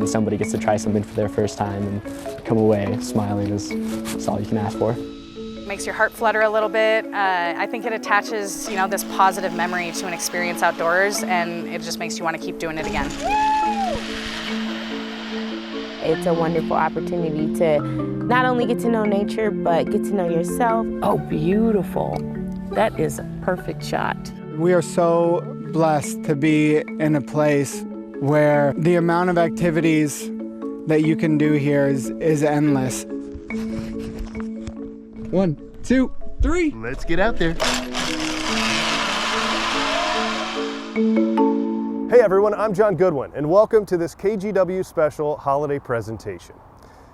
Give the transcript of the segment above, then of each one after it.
when somebody gets to try something for their first time and come away smiling is all you can ask for. Makes your heart flutter a little bit. I think it attaches, this positive memory to an experience outdoors, and it just makes you want to keep doing it again. It's a wonderful opportunity to not only get to know nature, but get to know yourself. Oh, beautiful. That is a perfect shot. We are so blessed to be in a place where the amount of activities that you can do here is endless. 1, 2, 3. Let's get out there. Hey everyone, I'm John Goodwin, and welcome to this KGW special holiday presentation.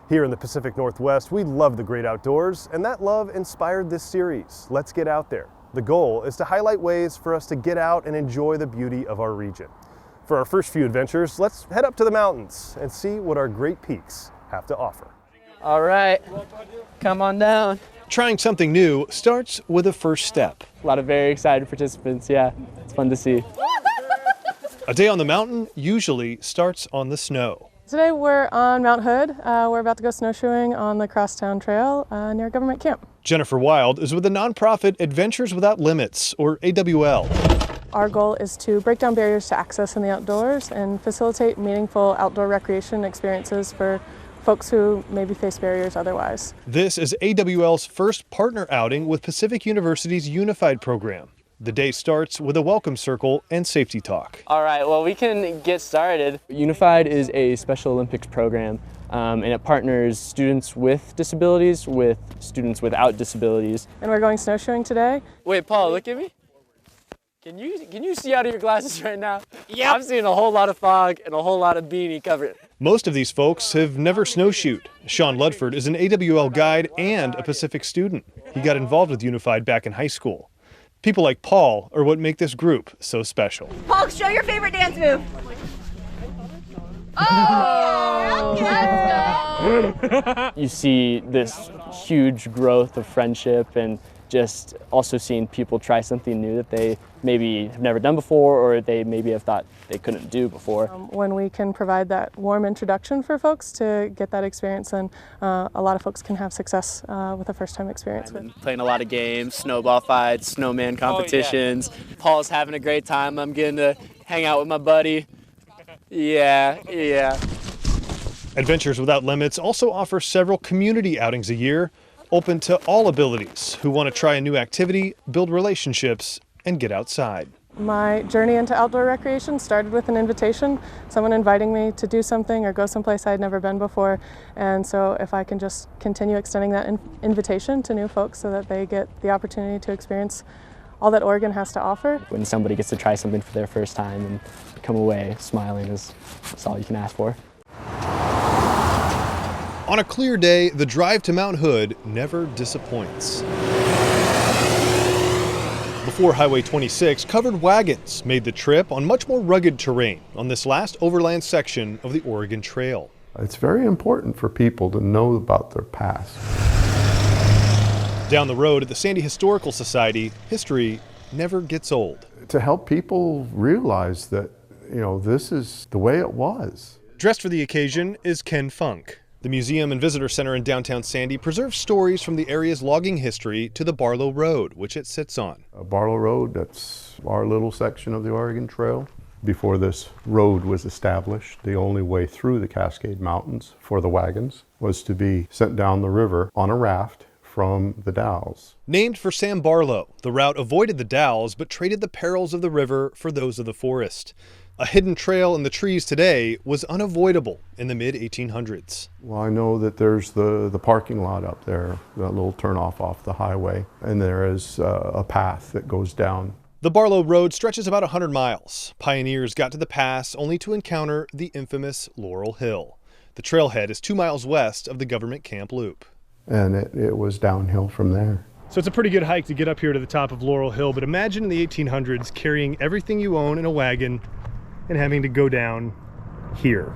Here in the Pacific Northwest, we love the great outdoors, and that love inspired this series, Let's Get Out There. The goal is to highlight ways for us to get out and enjoy the beauty of our region. For our first few adventures, let's head up to the mountains and see what our great peaks have to offer. All right, come on down. Trying something new starts with a first step. A lot of very excited participants, yeah, it's fun to see. A day on the mountain usually starts on the snow. Today we're on Mount Hood. We're about to go snowshoeing on the Crosstown Trail near Government Camp. Jennifer Wild is with the nonprofit Adventures Without Limits, or AWL. Our goal is to break down barriers to access in the outdoors and facilitate meaningful outdoor recreation experiences for folks who maybe face barriers otherwise. This is AWL's first partner outing with Pacific University's Unified program. The day starts with a welcome circle and safety talk. All right, well, we can get started. Unified is a Special Olympics program, and it partners students with disabilities with students without disabilities. And we're going snowshoeing today. Wait, Paul, look at me. Can you see out of your glasses right now? Yeah. I'm seeing a whole lot of fog and a whole lot of beanie cover. Most of these folks have never snowshoed. Sean Ludford is an AWL guide and a Pacific student. He got involved with Unified back in high school. People like Paul are what make this group so special. Paul, show your favorite dance move. You see this huge growth of friendship and just also seeing people try something new that they maybe have never done before or they maybe have thought they couldn't do before. When we can provide that warm introduction for folks to get that experience, then a lot of folks can have success with a first-time experience. I've been playing a lot of games, snowball fights, snowman competitions. Oh, yeah. Paul's having a great time. I'm getting to hang out with my buddy. Yeah. Adventures Without Limits also offers several community outings a year, open to all abilities who want to try a new activity, build relationships, and get outside. My journey into outdoor recreation started with an invitation, someone inviting me to do something or go someplace I'd never been before. And so if I can just continue extending that invitation to new folks so that they get the opportunity to experience all that Oregon has to offer. When somebody gets to try something for their first time and come away smiling is all you can ask for. On a clear day, the drive to Mount Hood never disappoints. Before Highway 26, covered wagons made the trip on much more rugged terrain on this last overland section of the Oregon Trail. It's very important for people to know about their past. Down the road at the Sandy Historical Society, history never gets old. To help people realize that, this is the way it was. Dressed for the occasion is Ken Funk. The Museum and Visitor Center in downtown Sandy preserves stories from the area's logging history to the Barlow Road, which it sits on. Barlow Road, that's our little section of the Oregon Trail. Before this road was established, the only way through the Cascade Mountains for the wagons was to be sent down the river on a raft from the Dalles. Named for Sam Barlow, the route avoided the Dalles but traded the perils of the river for those of the forest. A hidden trail in the trees today was unavoidable in the mid-1800s. Well, I know that there's the parking lot up there, that little turnoff off the highway, and there is a path that goes down. The Barlow Road stretches about 100 miles. Pioneers got to the pass only to encounter the infamous Laurel Hill. The trailhead is 2 miles west of the Government Camp Loop. And it was downhill from there. So it's a pretty good hike to get up here to the top of Laurel Hill, but imagine in the 1800s carrying everything you own in a wagon and having to go down here.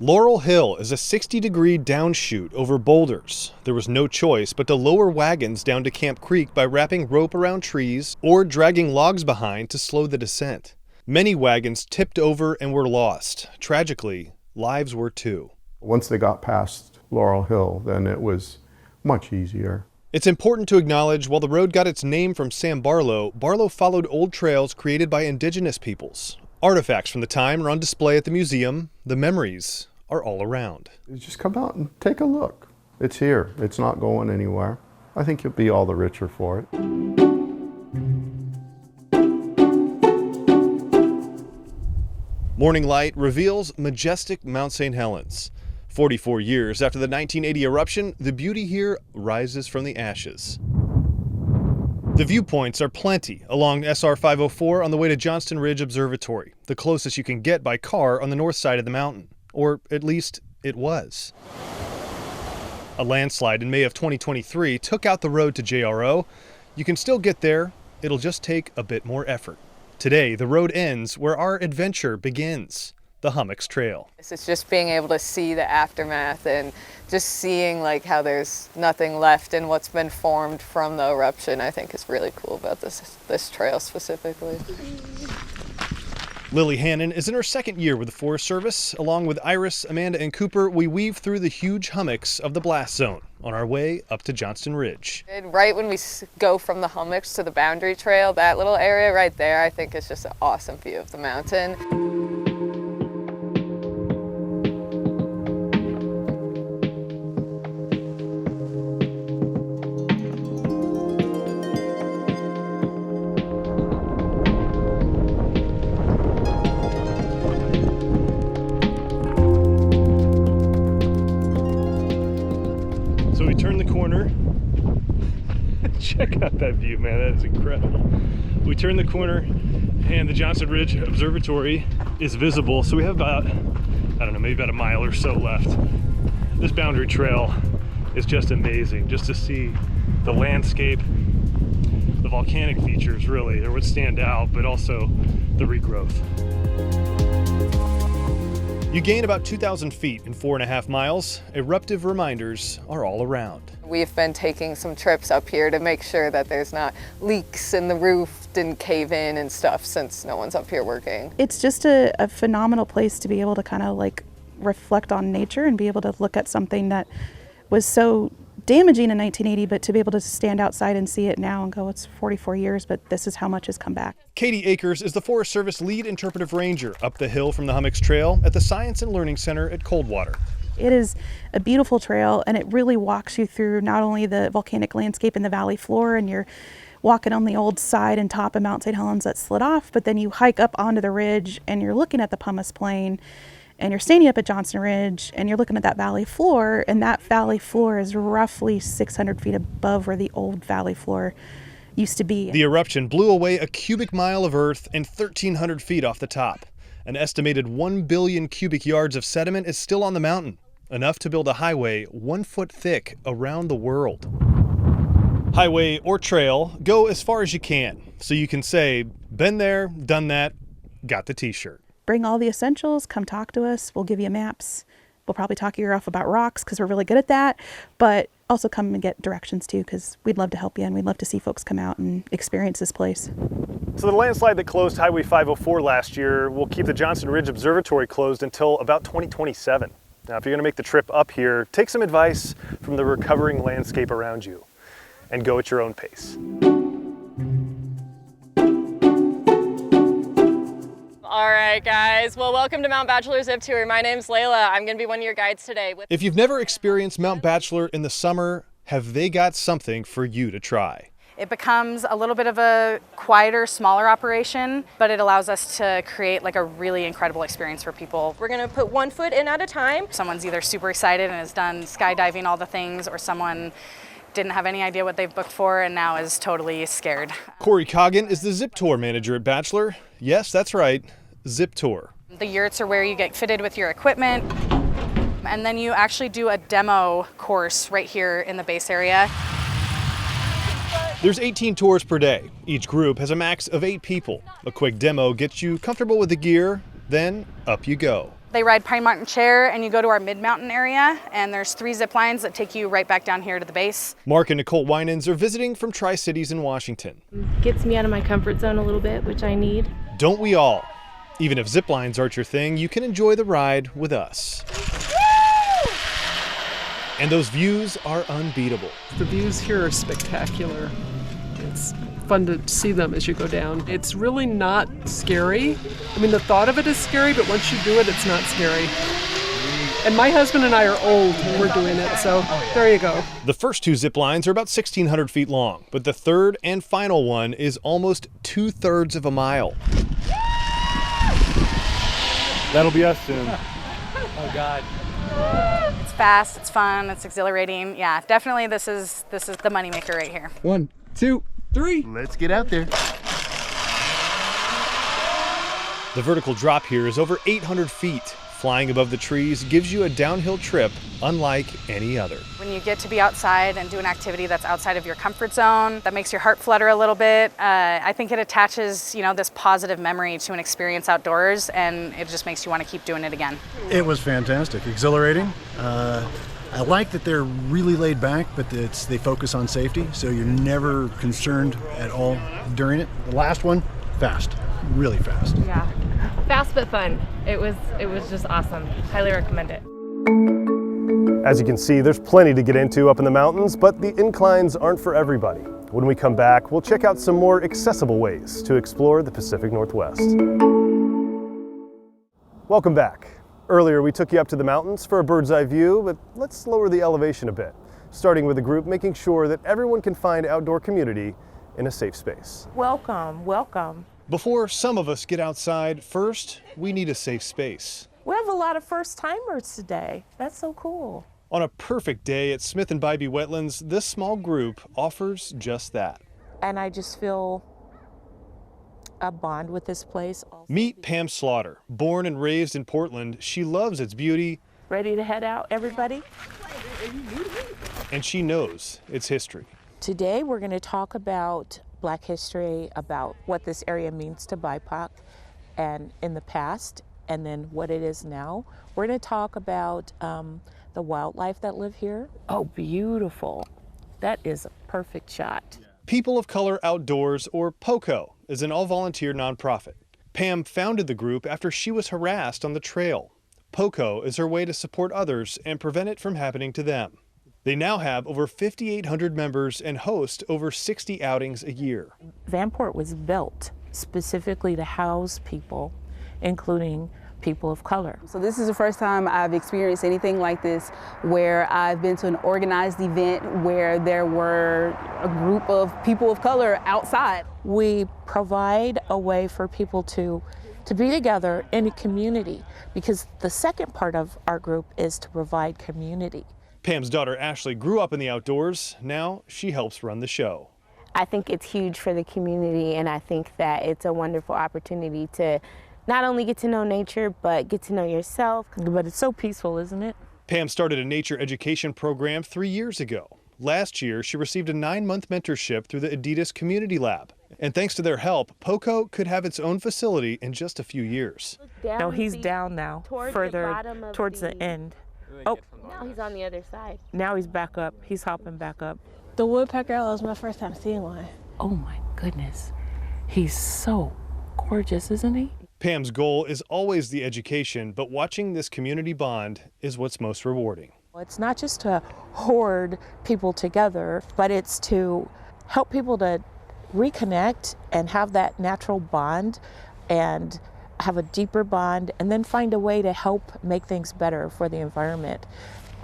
Laurel Hill is a 60-degree downshoot over boulders. There was no choice but to lower wagons down to Camp Creek by wrapping rope around trees or dragging logs behind to slow the descent. Many wagons tipped over and were lost. Tragically, lives were too. Once they got past Laurel Hill, then it was much easier. It's important to acknowledge while the road got its name from Sam Barlow, Barlow followed old trails created by indigenous peoples. Artifacts from the time are on display at the museum. The memories are all around. Just come out and take a look. It's here. It's not going anywhere. I think you'll be all the richer for it. Morning light reveals majestic Mount St. Helens. 44 years after the 1980 eruption, the beauty here rises from the ashes. The viewpoints are plenty along SR 504 on the way to Johnston Ridge Observatory, the closest you can get by car on the north side of the mountain. Or at least it was. A landslide in May of 2023 took out the road to JRO. You can still get there, it'll just take a bit more effort. Today, the road ends where our adventure begins, the Hummocks Trail. It's just being able to see the aftermath and just seeing like how there's nothing left in what's been formed from the eruption, I think is really cool about this trail specifically. Lily Hannon is in her second year with the Forest Service. Along with Iris, Amanda, and Cooper, we weave through the huge hummocks of the blast zone on our way up to Johnston Ridge. And right when we go from the hummocks to the boundary trail, that little area right there, I think is just an awesome view of the mountain. Check out that view, man. That is incredible. We turn the corner and the Johnston Ridge Observatory is visible. So we have about, I don't know, maybe about a mile or so left. This boundary trail is just amazing. Just to see the landscape, the volcanic features really, they're what stand out, but also the regrowth. You gain about 2,000 feet in 4.5 miles. Eruptive reminders are all around. We've been taking some trips up here to make sure that there's not leaks and the roof didn't cave in and stuff since no one's up here working. It's just a phenomenal place to be able to kind of like reflect on nature and be able to look at something that was so damaging in 1980, but to be able to stand outside and see it now and go, it's 44 years, but this is how much has come back. Katie Akers is the Forest Service lead interpretive ranger up the hill from the Hummocks Trail at the Science and Learning Center at Coldwater. It is a beautiful trail, and it really walks you through not only the volcanic landscape and the valley floor, and you're walking on the old side and top of Mount St. Helens that slid off, but then you hike up onto the ridge and you're looking at the pumice plain, and you're standing up at Johnston Ridge and you're looking at that valley floor, and that valley floor is roughly 600 feet above where the old valley floor used to be. The eruption blew away a cubic mile of earth and 1,300 feet off the top. An estimated 1 billion cubic yards of sediment is still on the mountain, enough to build a highway 1 foot thick around the world. Highway or trail, go as far as you can, so you can say, been there, done that, got the t-shirt. Bring all the essentials, come talk to us, we'll give you maps. We'll probably talk your ear off about rocks because we're really good at that, but also come and get directions too, because we'd love to help you and we'd love to see folks come out and experience this place. So the landslide that closed Highway 504 last year will keep the Johnston Ridge Observatory closed until about 2027. Now, if you're gonna make the trip up here, take some advice from the recovering landscape around you and go at your own pace. All right, guys. Well, welcome to Mount Bachelor Zip Tour. My name's Layla. I'm going to be one of your guides today. If you've never experienced Mount Bachelor in the summer, have they got something for you to try? It becomes a little bit of a quieter, smaller operation, but it allows us to create like a really incredible experience for people. We're going to put 1 foot in at a time. Someone's either super excited and has done skydiving, all the things, or someone didn't have any idea what they've booked for and now is totally scared. Corey Coggin is the Zip Tour manager at Bachelor. Yes, that's right. Zip Tour. The yurts are where you get fitted with your equipment, and then you actually do a demo course right here in the base area. There's 18 tours per day. Each group has a max of 8 people. A quick demo gets you comfortable with the gear, then up you go. They ride Pine Mountain Chair and you go to our mid-mountain area, and there's 3 zip lines that take you right back down here to the base. Mark and Nicole Winans are visiting from Tri-Cities in Washington. Gets me out of my comfort zone a little bit, which I need. Don't we all? Even if ziplines aren't your thing, you can enjoy the ride with us. And those views are unbeatable. The views here are spectacular. It's fun to see them as you go down. It's really not scary. I mean, the thought of it is scary, but once you do it, it's not scary. And my husband and I are old when we're doing it, so there you go. The first two zip lines are about 1,600 feet long, but the third and final one is almost 2/3 of a mile. That'll be us soon. Oh, God. It's fast, it's fun, it's exhilarating. Yeah, definitely this is the moneymaker right here. 1, 2, 3. Let's get out there. The vertical drop here is over 800 feet. Flying above the trees gives you a downhill trip unlike any other. When you get to be outside and do an activity that's outside of your comfort zone, that makes your heart flutter a little bit. I think it attaches, this positive memory to an experience outdoors, and it just makes you want to keep doing it again. It was fantastic, exhilarating. I like that they're really laid back, but they focus on safety, so you're never concerned at all during it. The last one, fast, really fast. Yeah, fast but fun. It was just awesome. Highly recommend it. As you can see, there's plenty to get into up in the mountains, but the inclines aren't for everybody. When we come back, we'll check out some more accessible ways to explore the Pacific Northwest. Welcome back. Earlier, we took you up to the mountains for a bird's eye view, but let's lower the elevation a bit, starting with the group making sure that everyone can find outdoor community in a safe space. Welcome, welcome. Before some of us get outside, first, we need a safe space. We have a lot of first-timers today. That's so cool. On a perfect day at Smith and Bybee Wetlands, this small group offers just that. And I just feel a bond with this place. Meet Pam Slaughter. Born and raised in Portland, she loves its beauty. Ready to head out, everybody? And she knows its history. Today we're going to talk about Black history, about what this area means to BIPOC and in the past, and then what it is now. We're going to talk about the wildlife that live here. Oh, beautiful. That is a perfect shot. People of Color Outdoors, or POCO, is an all-volunteer nonprofit. Pam founded the group after she was harassed on the trail. POCO is her way to support others and prevent it from happening to them. They now have over 5,800 members and host over 60 outings a year. Vanport was built specifically to house people, including people of color. So this is the first time I've experienced anything like this, where I've been to an organized event where there were a group of people of color outside. We provide a way for people to be together in a community, because the second part of our group is to provide community. Pam's daughter Ashley grew up in the outdoors. Now she helps run the show. I think it's huge for the community, and I think that it's a wonderful opportunity to not only get to know nature, but get to know yourself. But it's so peaceful, isn't it? Pam started a nature education program 3 years ago. Last year, she received a 9-month mentorship through the Adidas Community Lab. And thanks to their help, POCO could have its own facility in just a few years. No, he's down now, further towards the end. Oh, now he's on the other side. Now he's back up. He's hopping back up. The woodpecker owl is my first time seeing one. Oh my goodness. He's so gorgeous, isn't he? Pam's goal is always the education, but watching this community bond is what's most rewarding. It's not just to hoard people together, but it's to help people to reconnect and have that natural bond and have a deeper bond, and then find a way to help make things better for the environment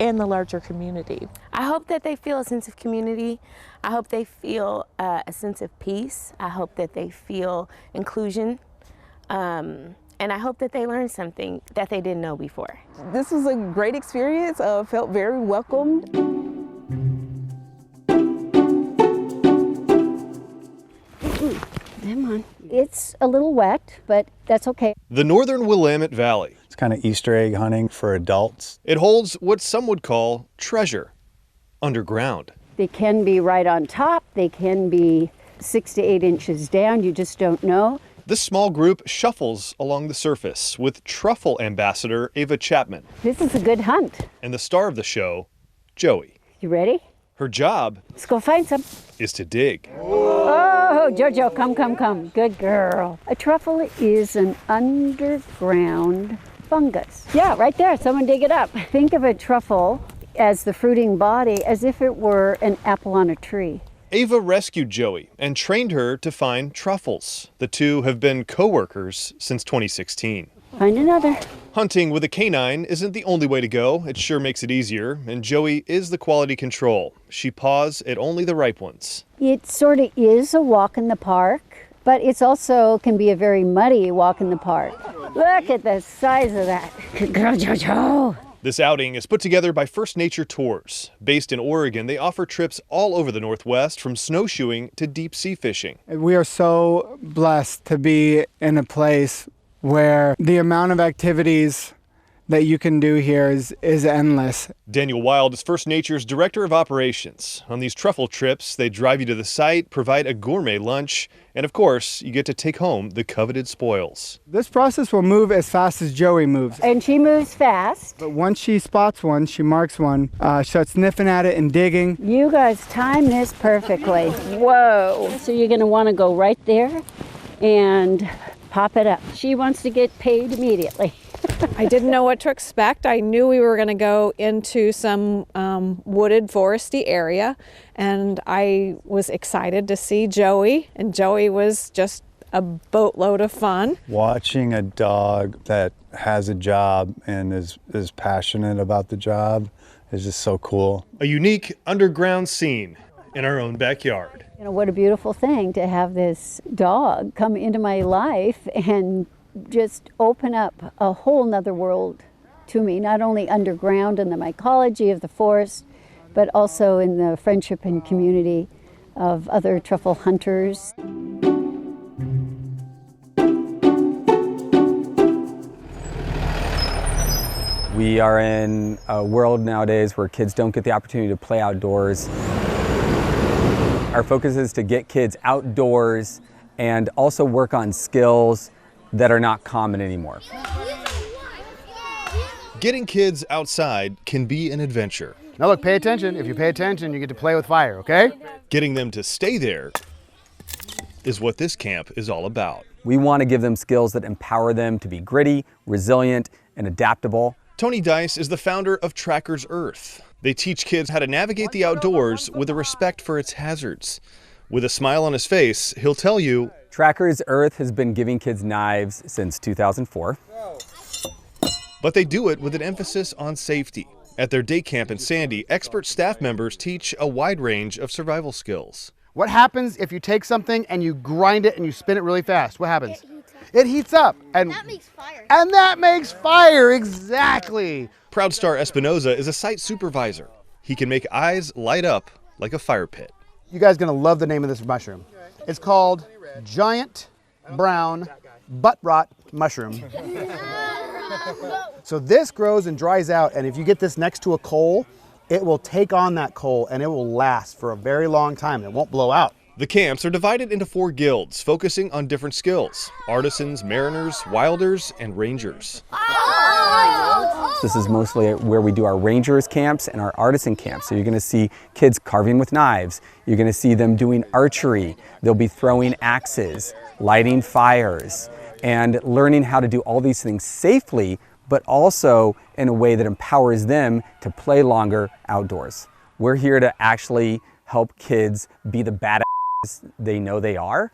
and the larger community. I hope that they feel a sense of community. I hope they feel a sense of peace. I hope that they feel inclusion. And I hope that they learn something that they didn't know before. This was a great experience. Felt very welcomed. Come on. It's a little wet, but that's okay. The northern Willamette Valley. It's kind of Easter egg hunting for adults. It holds what some would call treasure underground. They can be right on top. They can be 6 to 8 inches down. You just don't know. This small group shuffles along the surface with truffle ambassador Ava Chapman. This is a good hunt. And the star of the show, Joey. You ready? Her job, let's go find some, is to dig. Oh! Whoa, Jojo, come. Good girl. A truffle is an underground fungus. Yeah, right there. Someone dig it up. Think of a truffle as the fruiting body as if it were an apple on a tree. Ava rescued Joey and trained her to find truffles. The two have been co-workers since 2016. Find another. Hunting with a canine isn't the only way to go. It sure makes it easier, and Joey is the quality control. She paws at only the ripe ones. It sort of is a walk in the park, but it's also can be a very muddy walk in the park. Look at the size of that. Good girl, Jojo. This outing is put together by First Nature Tours. Based in Oregon, they offer trips all over the Northwest, from snowshoeing to deep sea fishing. We are so blessed to be in a place where the amount of activities that you can do here is endless. Daniel Wild is First Nature's Director of Operations. On these truffle trips, they drive you to the site, provide a gourmet lunch, and of course, you get to take home the coveted spoils. This process will move as fast as Joey moves. And she moves fast. But once she spots one, she marks one, starts sniffing at it and digging. You guys time this perfectly. Whoa. So you're gonna wanna go right there and pop it up. She wants to get paid immediately. I didn't know what to expect. I knew we were going to go into some wooded, foresty area, and I was excited to see Joey, and Joey was just a boatload of fun. Watching a dog that has a job and is passionate about the job is just so cool. A unique underground scene in our own backyard. You know, what a beautiful thing to have this dog come into my life and just open up a whole nother world to me, not only underground in the mycology of the forest, but also in the friendship and community of other truffle hunters. We are in a world nowadays where kids don't get the opportunity to play outdoors. Our focus is to get kids outdoors and also work on skills that are not common anymore. Getting kids outside can be an adventure. Now look, pay attention. If you pay attention, you get to play with fire, okay? Getting them to stay there is what this camp is all about. We want to give them skills that empower them to be gritty, resilient, and adaptable. Tony Dice is the founder of Trackers Earth. They teach kids how to navigate the outdoors with a respect for its hazards. With a smile on his face, he'll tell you, Trackers Earth has been giving kids knives since 2004. But they do it with an emphasis on safety. At their day camp in Sandy, expert staff members teach a wide range of survival skills. What happens if you take something and you grind it and you spin it really fast? What happens? It heats up. And that makes fire. And that makes fire, exactly. Proud Star Espinoza is a site supervisor. He can make eyes light up like a fire pit. You guys are gonna love the name of this mushroom. It's called giant brown butt rot mushroom. So this grows and dries out, and if you get this next to a coal, it will take on that coal and it will last for a very long time. It won't blow out. The camps are divided into 4 guilds, focusing on different skills: artisans, mariners, wilders, and rangers. This is mostly where we do our rangers camps and our artisan camps. So you're going to see kids carving with knives. You're going to see them doing archery. They'll be throwing axes, lighting fires, and learning how to do all these things safely, but also in a way that empowers them to play longer outdoors. We're here to actually help kids be the badass they know they are.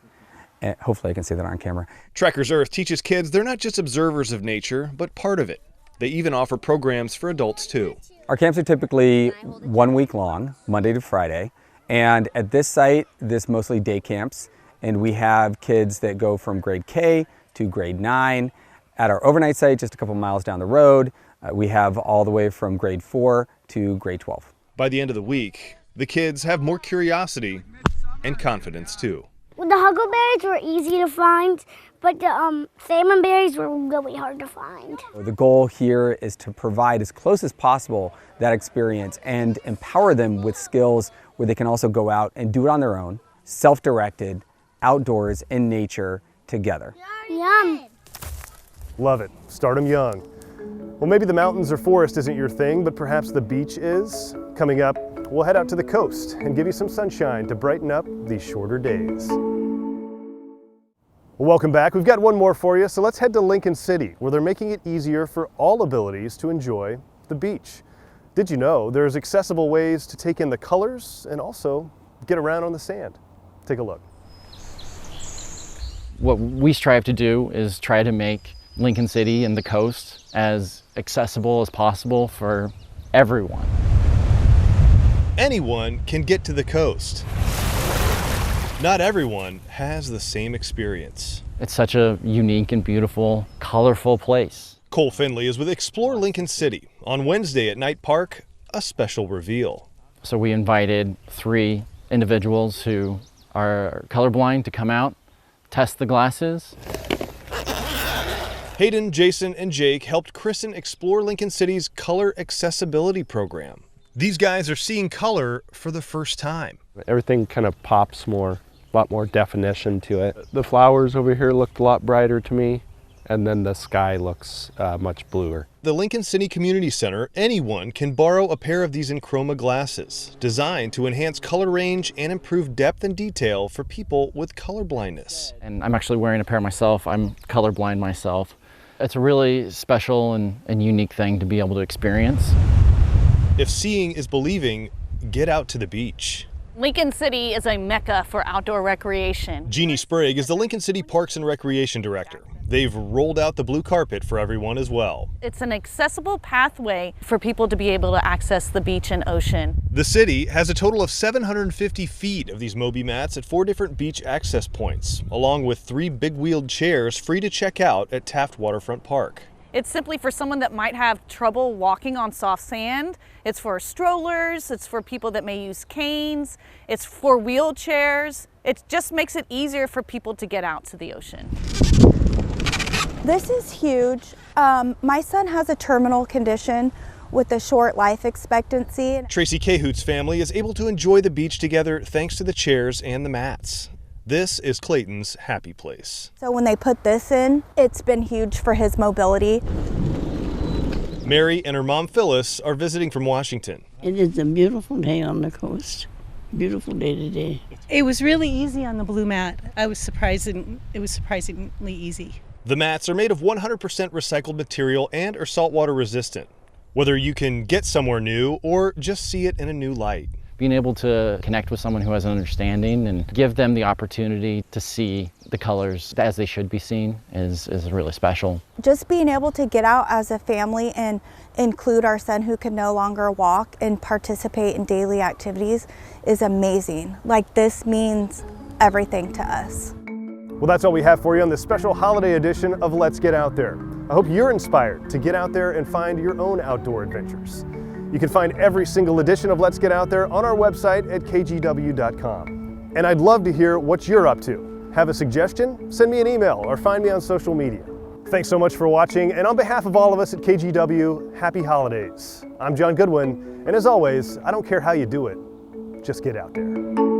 And hopefully I can say that on camera. Trackers Earth teaches kids they're not just observers of nature, but part of it. They even offer programs for adults too. Our camps are typically 1 week long, Monday to Friday. And at this site, this mostly day camps. And we have kids that go from grade K to grade 9. At our overnight site, just a couple miles down the road, we have all the way from grade 4 to grade 12. By the end of the week, the kids have more curiosity and confidence too. Well, the huckleberries were easy to find, but the salmon berries were really hard to find. The goal here is to provide as close as possible that experience and empower them with skills where they can also go out and do it on their own, self-directed, outdoors, in nature, together. Yum. Love it. Start them young. Well, maybe the mountains or forest isn't your thing, but perhaps the beach is. Coming up, we'll head out to the coast and give you some sunshine to brighten up these shorter days. Well, welcome back. We've got one more for you, so let's head to Lincoln City, where they're making it easier for all abilities to enjoy the beach. Did you know there's accessible ways to take in the colors and also get around on the sand? Take a look. What we strive to do is try to make Lincoln City and the coast as accessible as possible for everyone. Anyone can get to the coast. Not everyone has the same experience. It's such a unique and beautiful, colorful place. Cole Finley is with Explore Lincoln City. On Wednesday at Night Park, a special reveal. So we invited 3 individuals who are colorblind to come out, test the glasses. Hayden, Jason, and Jake helped christen Explore Lincoln City's Color Accessibility Program. These guys are seeing color for the first time. Everything kind of pops more, a lot more definition to it. The flowers over here looked a lot brighter to me, and then the sky looks much bluer. The Lincoln City Community Center, anyone can borrow a pair of these Enchroma glasses, designed to enhance color range and improve depth and detail for people with color blindness. And I'm actually wearing a pair myself. I'm colorblind myself. It's a really special and unique thing to be able to experience. If seeing is believing, get out to the beach. Lincoln City is a mecca for outdoor recreation. Jeannie Sprague is the Lincoln City Parks and Recreation Director. They've rolled out the blue carpet for everyone as well. It's an accessible pathway for people to be able to access the beach and ocean. The city has a total of 750 feet of these Moby mats at 4 different beach access points, along with 3 big-wheeled chairs free to check out at Taft Waterfront Park. It's simply for someone that might have trouble walking on soft sand. It's for strollers, it's for people that may use canes, it's for wheelchairs. It just makes it easier for people to get out to the ocean. This is huge. My son has a terminal condition with a short life expectancy. Tracy Cahoot's family is able to enjoy the beach together thanks to the chairs and the mats. This is Clayton's happy place. So when they put this in, it's been huge for his mobility. Mary and her mom Phyllis are visiting from Washington. It is a beautiful day on the coast. Beautiful day today. It was really easy on the blue mat. It was surprisingly easy. The mats are made of 100% recycled material and are saltwater resistant. Whether you can get somewhere new or just see it in a new light. Being able to connect with someone who has an understanding and give them the opportunity to see the colors as they should be seen is really special. Just being able to get out as a family and include our son who can no longer walk and participate in daily activities is amazing. Like, this means everything to us. Well, that's all we have for you on this special holiday edition of Let's Get Out There. I hope you're inspired to get out there and find your own outdoor adventures. You can find every single edition of Let's Get Out There on our website at kgw.com. And I'd love to hear what you're up to. Have a suggestion? Send me an email or find me on social media. Thanks so much for watching, and on behalf of all of us at KGW, happy holidays. I'm John Goodwin, and as always, I don't care how you do it, just get out there.